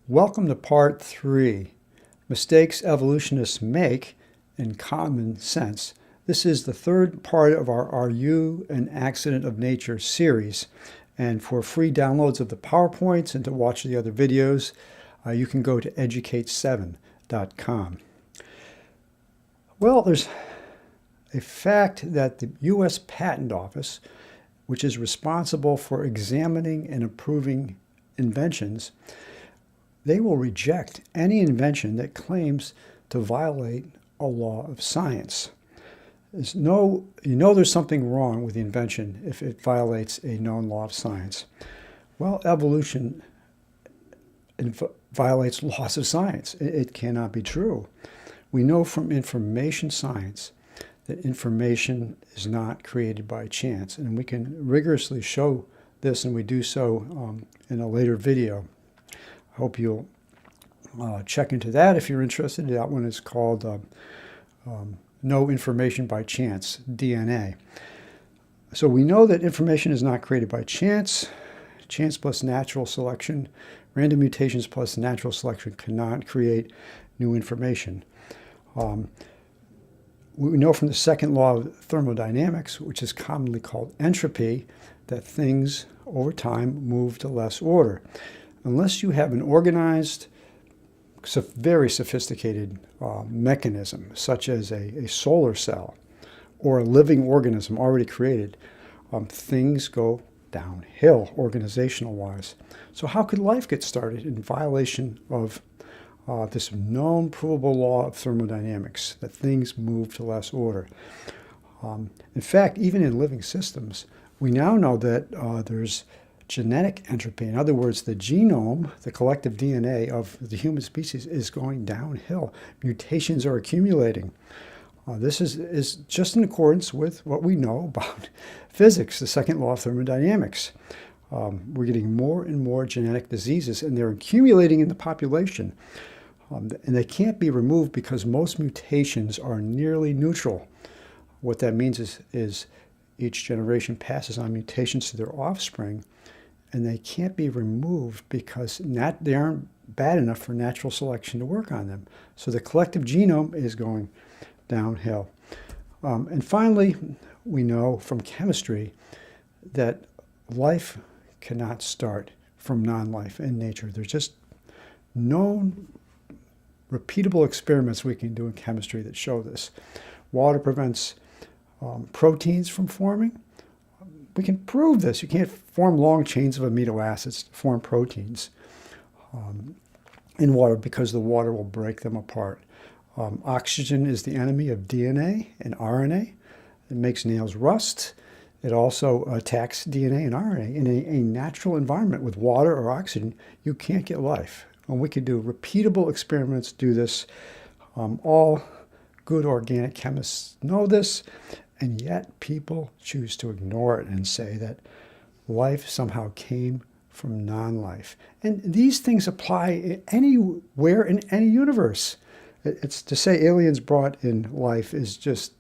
Welcome to Part 3, Mistakes Evolutionists Make in Common Sense. This is the third part of our Are You an Accident of Nature series. And for free downloads of the PowerPoints and to watch the other videos, you can go to educate7.com. Well, there's a fact that the U.S. Patent Office, which is responsible for examining and approving inventions, they will reject any invention that claims to violate a law of science. There's there's something wrong with the invention if it violates a known law of science. Well, evolution violates laws of science. It cannot be true. We know from information science that information is not created by chance, and we can rigorously show this, and we do so in a later video. I hope you'll check into that if you're interested. That one is called No Information by Chance, DNA. So we know that information is not created by chance. Chance plus natural selection, random mutations plus natural selection cannot create new information. We know from the second law of thermodynamics, which is commonly called entropy, that things over time move to less order. Unless you have an organized, very sophisticated mechanism, such as a solar cell or a living organism already created, things go downhill organizational-wise. So how could life get started in violation of this known provable law of thermodynamics, that things move to less order? In fact, even in living systems, we now know that there's genetic entropy. In other words, the genome, the collective DNA of the human species, is going downhill. Mutations are accumulating. This is just in accordance with what we know about physics, the second law of thermodynamics. We're getting more and more genetic diseases, and they're accumulating in the population. And they can't be removed because most mutations are nearly neutral. What that means is each generation passes on mutations to their offspring, and they can't be removed because they aren't bad enough for natural selection to work on them. So the collective genome is going downhill. And finally, we know from chemistry that life cannot start from non-life in nature. There's just known repeatable experiments we can do in chemistry that show this. Water prevents proteins from forming. We can prove this. You can't form long chains of amino acids to form proteins in water because the water will break them apart. Oxygen is the enemy of DNA and RNA. It makes nails rust. It also attacks DNA and RNA. In a natural environment with water or oxygen, you can't get life. And we could do repeatable experiments, do this. All good organic chemists know this. And yet people choose to ignore it and say that life somehow came from non-life. And these things apply anywhere in any universe. It's to say aliens brought in life is just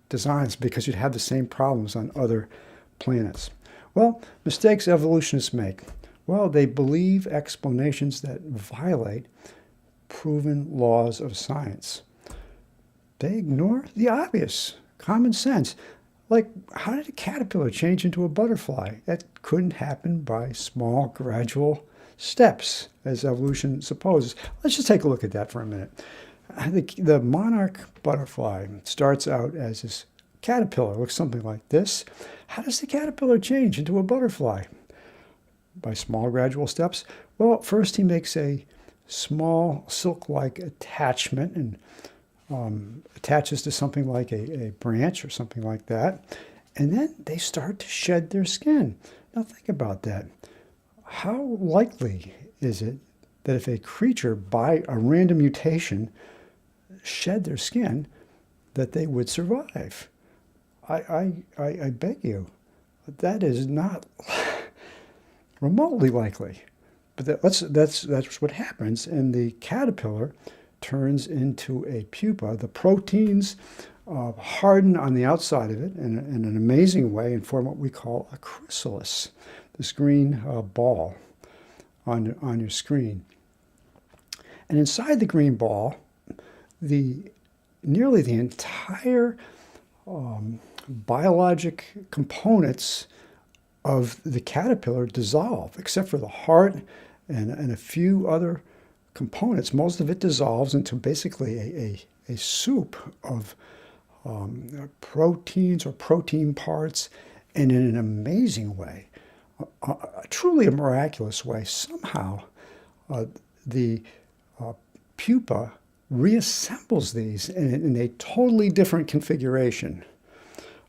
designs because you'd have the same problems on other planets. Well, mistakes evolutionists make. Well, they believe explanations that violate proven laws of science. They ignore the obvious. Common sense. Like, how did a caterpillar change into a butterfly? That couldn't happen by small, gradual steps, as evolution supposes. Let's just take a look at that for a minute. The monarch butterfly starts out as this caterpillar. It looks something like this. How does the caterpillar change into a butterfly? By small, gradual steps? Well, first he makes a small silk-like attachment and attaches to something like a branch or something like that, and then they start to shed their skin. Now think about that. How likely is it that if a creature by a random mutation shed their skin, that they would survive? I beg you, that is not remotely likely. But that's what happens, and the caterpillar turns into a pupa. The proteins harden on the outside of it in an amazing way and form what we call a chrysalis, this green ball on your screen. And inside the green ball, nearly the entire biologic components of the caterpillar dissolve, except for the heart and a few other components. Most of it dissolves into basically a soup of proteins or protein parts, and in an amazing way, truly a miraculous way, somehow the pupa reassembles these in a totally different configuration,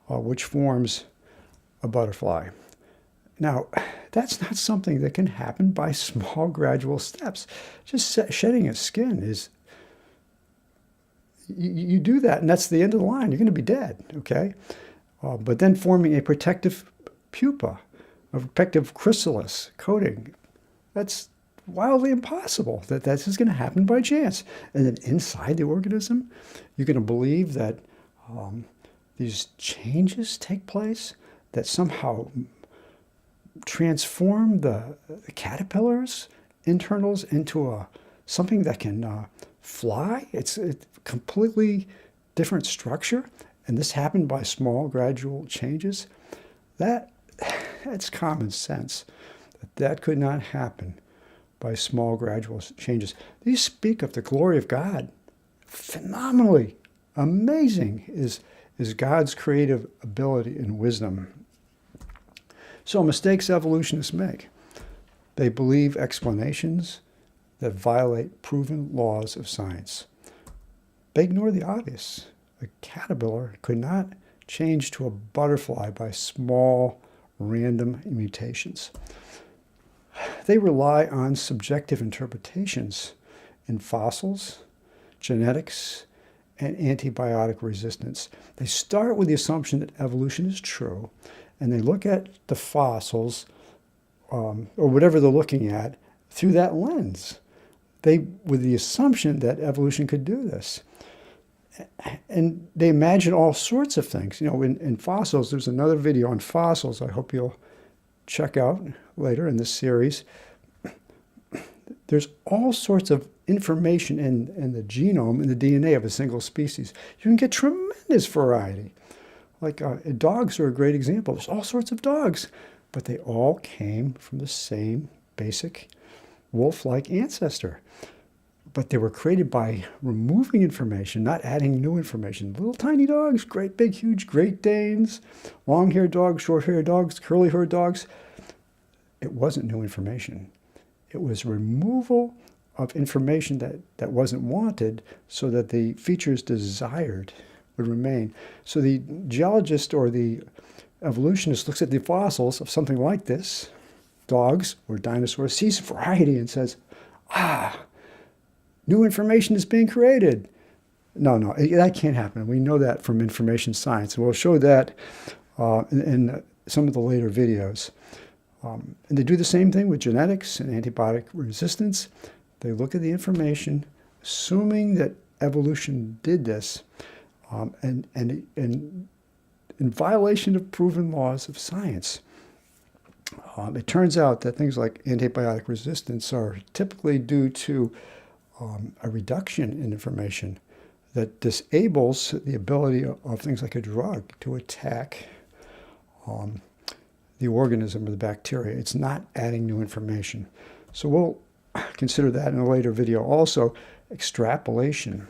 which forms a butterfly. Now, that's not something that can happen by small, gradual steps. Just shedding a skin is, you do that, and that's the end of the line. You're going to be dead, okay? But then forming a protective pupa, a protective chrysalis coating, that's wildly impossible. That this is going to happen by chance. And then inside the organism, you're going to believe that these changes take place that somehow transform the caterpillar's internals into something that can fly. It's a completely different structure, and this happened by small, gradual changes. That's common sense. That could not happen by small, gradual changes. These speak of the glory of God. Phenomenally amazing is God's creative ability and wisdom. So mistakes evolutionists make. They believe explanations that violate proven laws of science. They ignore the obvious. A caterpillar could not change to a butterfly by small, random mutations. They rely on subjective interpretations in fossils, genetics, and antibiotic resistance. They start with the assumption that evolution is true, and they look at the fossils, or whatever they're looking at, through that lens. With the assumption that evolution could do this. And they imagine all sorts of things. You know, in fossils, there's another video on fossils I hope you'll check out later in this series. There's all sorts of information in the genome, in the DNA of a single species. You can get tremendous variety. Like dogs are a great example. There's all sorts of dogs, but they all came from the same basic wolf-like ancestor. But they were created by removing information, not adding new information. Little tiny dogs, great big, huge Great Danes, long-haired dogs, short-haired dogs, curly-haired dogs. It wasn't new information. It was removal of information that wasn't wanted so that the features desired would remain. So the geologist or the evolutionist looks at the fossils of something like this, dogs or dinosaurs, sees variety and says, new information is being created. No, that can't happen. We know that from information science. And we'll show that in some of the later videos. And they do the same thing with genetics and antibiotic resistance. They look at the information, assuming that evolution did this, and in violation of proven laws of science. It turns out that things like antibiotic resistance are typically due to a reduction in information that disables the ability of things like a drug to attack the organism or the bacteria. It's not adding new information. So we'll consider that in a later video. Also, extrapolation.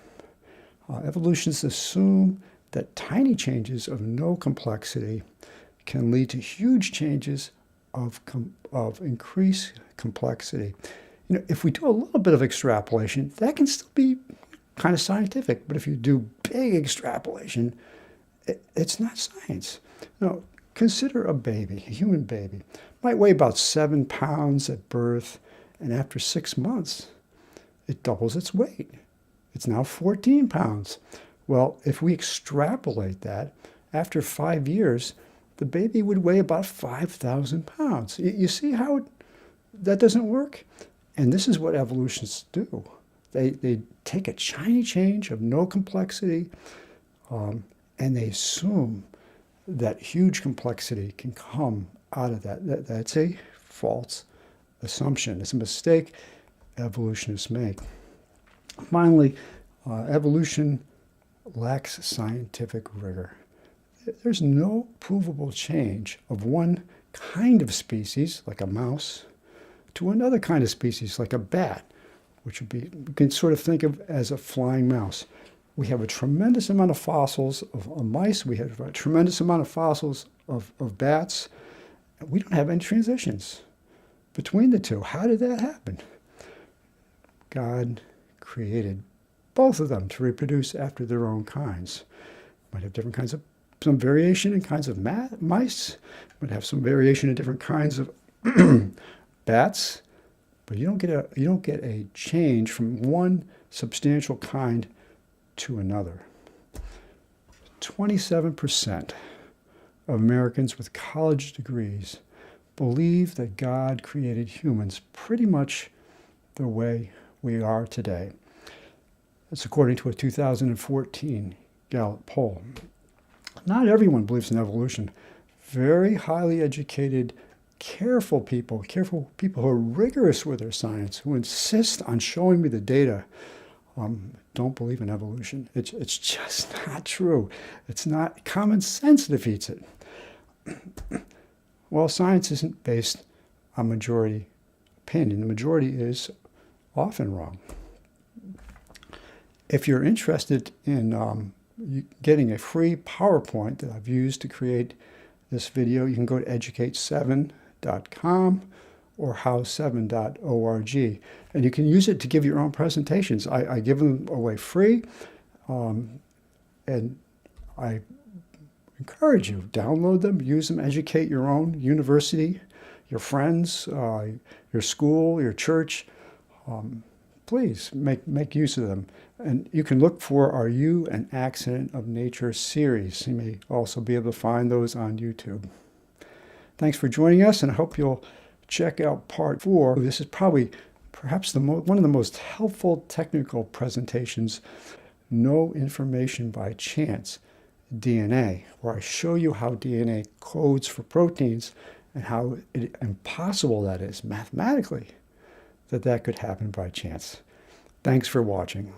Evolutionists assume that tiny changes of no complexity can lead to huge changes of increased complexity. You know, if we do a little bit of extrapolation, that can still be kind of scientific. But if you do big extrapolation, it's not science. No, consider a baby, a human baby. Might weigh about 7 pounds at birth, and after 6 months, it doubles its weight. It's now 14 pounds. Well, if we extrapolate that, after 5 years, the baby would weigh about 5,000 pounds. You see how that doesn't work? And this is what evolutionists do. They take a tiny change of no complexity, and they assume that huge complexity can come out of that. That's a false assumption. It's a mistake evolutionists make. Finally, evolution lacks scientific rigor. There's no provable change of one kind of species, like a mouse, to another kind of species, like a bat, which would be, you can sort of think of as a flying mouse. We have a tremendous amount of fossils of mice. We have a tremendous amount of fossils of bats. We don't have any transitions between the two. How did that happen? God created both of them to reproduce after their own kinds. Might have different kinds of, some variation in kinds of mice. Might have some variation in different kinds of bats. But you don't get a change from one substantial kind to another. 27% of Americans with college degrees believe that God created humans pretty much the way we are today. That's according to a 2014 Gallup poll. Not everyone believes in evolution. Very highly educated, careful people who are rigorous with their science, who insist on showing me the data, don't believe in evolution. It's just not true. It's not, common sense defeats it. Well, science isn't based on majority opinion. The majority is often wrong. If you're interested in getting a free PowerPoint that I've used to create this video, you can go to educate7.com or how7.org, and you can use it to give your own presentations. I give them away free, and I encourage you, download them, use them, educate your own university, your friends, your school, your church. Please make use of them. And you can look for our You an Accident of Nature series. You may also be able to find those on YouTube. Thanks for joining us, and I hope you'll check out Part 4. This is perhaps one of the most helpful technical presentations, No Information by Chance, DNA, where I show you how DNA codes for proteins and how impossible that is mathematically that could happen by chance. Thanks for watching.